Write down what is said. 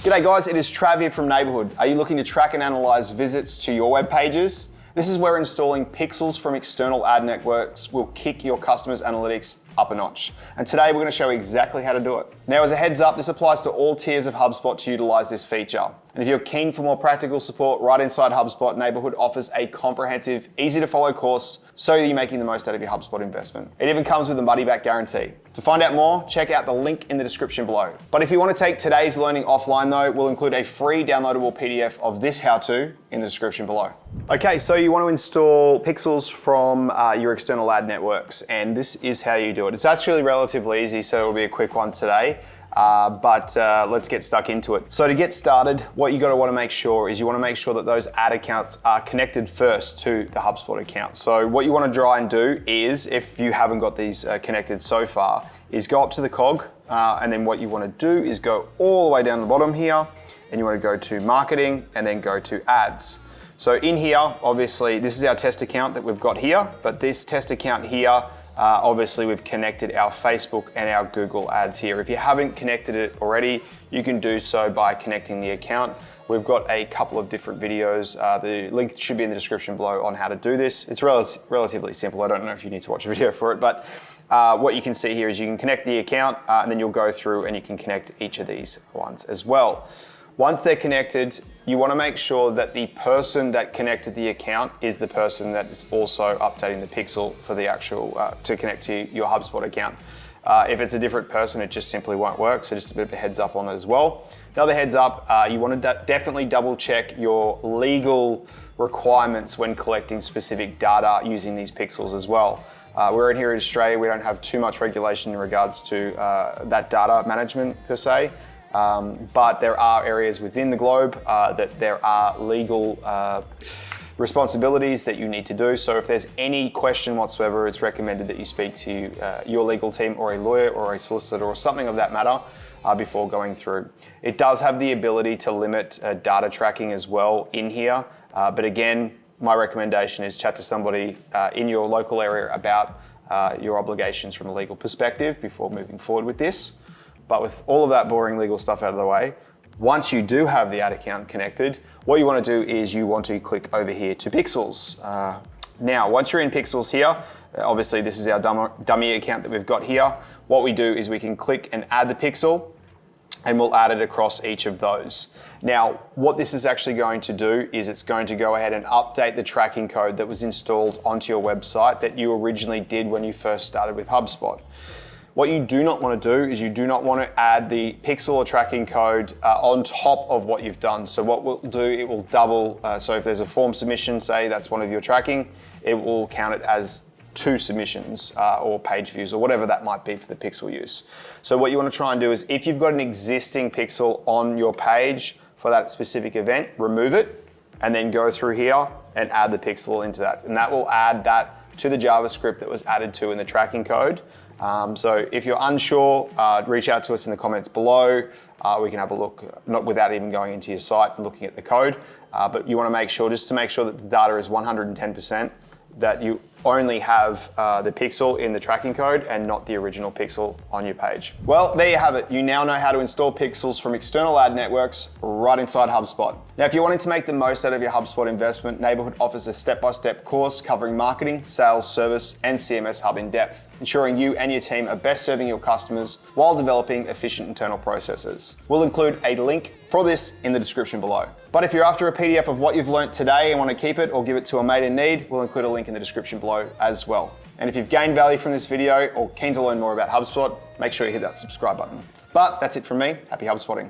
G'day guys, it is Trav here from Neighbourhood. Are you looking to track and analyze visits to your web pages? This is where installing pixels from external ad networks will kick your customers' analytics up a notch. And today we're going to show you exactly how to do it. Now, as a heads up, this applies to all tiers of HubSpot to utilize this feature. And if you're keen for more practical support, right inside HubSpot, Neighbourhood offers a comprehensive, easy to follow course so that you're making the most out of your HubSpot investment. It even comes with a money back guarantee. To find out more, check out the link in the description below. But if you want to take today's learning offline though, we'll include a free downloadable PDF of this how-to in the description below. Okay, so you want to install pixels from your external ad networks, and this is how you do it. It's actually relatively easy, so it'll be a quick one today. But let's get stuck into it. So to get started, what you got to want to make sure is you want to make sure that those ad accounts are connected first to the HubSpot account. So what you want to try and do is, if you haven't got these connected so far, is go up to the cog, and then what you want to do is go all the way down the bottom here, and you want to go to marketing and then go to ads. So in here, obviously, this is our test account that we've got here, but this test account here, obviously we've connected our Facebook and our Google ads here. If you haven't connected it already, you can do so by connecting the account. We've got a couple of different videos. The link should be in the description below on how to do this. It's relatively simple. I don't know if you need to watch a video for it, but what you can see here is you can connect the account and then you'll go through and you can connect each of these ones as well. Once they're connected, you want to make sure that the person that connected the account is the person that is also updating the pixel for the actual, to connect to your HubSpot account. If it's a different person, it just simply won't work. So just a bit of a heads up on it as well. Another heads up, you want to definitely double check your legal requirements when collecting specific data using these pixels as well. We're in here in Australia, we don't have too much regulation in regards to that data management per se. But there are areas within the globe that there are legal responsibilities that you need to do. So if there's any question whatsoever, it's recommended that you speak to your legal team or a lawyer or a solicitor or something of that matter before going through. It does have the ability to limit data tracking as well in here. But again, my recommendation is chat to somebody in your local area about your obligations from a legal perspective before moving forward with this. But with all of that boring legal stuff out of the way, once you do have the ad account connected, what you want to do is you want to click over here to Pixels. Now, once you're in Pixels here, obviously this is our dummy account that we've got here. What we do is we can click and add the pixel, and we'll add it across each of those. Now, what this is actually going to do is it's going to go ahead and update the tracking code that was installed onto your website that you originally did when you first started with HubSpot. What you do not want to do is you do not want to add the pixel or tracking code on top of what you've done. So what we'll do, it will double. So if there's a form submission, say that's one of your tracking, it will count it as 2 submissions or page views or whatever that might be for the pixel use. So what you want to try and do is if you've got an existing pixel on your page for that specific event, remove it and then go through here and add the pixel into that. And that will add that to the JavaScript that was added to in the tracking code. So if you're unsure, reach out to us in the comments below. We can have a look, not without even going into your site and looking at the code, but you want to make sure, just to make sure that the data is 110%, that you only have the pixel in the tracking code and not the original pixel on your page. Well, there you have it. You now know how to install pixels from external ad networks right inside HubSpot. Now, if you're wanting to make the most out of your HubSpot investment, Neighbourhood offers a step-by-step course covering marketing, sales, service, and CMS Hub in depth, ensuring you and your team are best serving your customers while developing efficient internal processes. We'll include a link for this in the description below. But if you're after a PDF of what you've learnt today and want to keep it or give it to a mate in need, we'll include a link in the description below as well. And if you've gained value from this video or keen to learn more about HubSpot, make sure you hit that subscribe button. But that's it from me. Happy HubSpotting.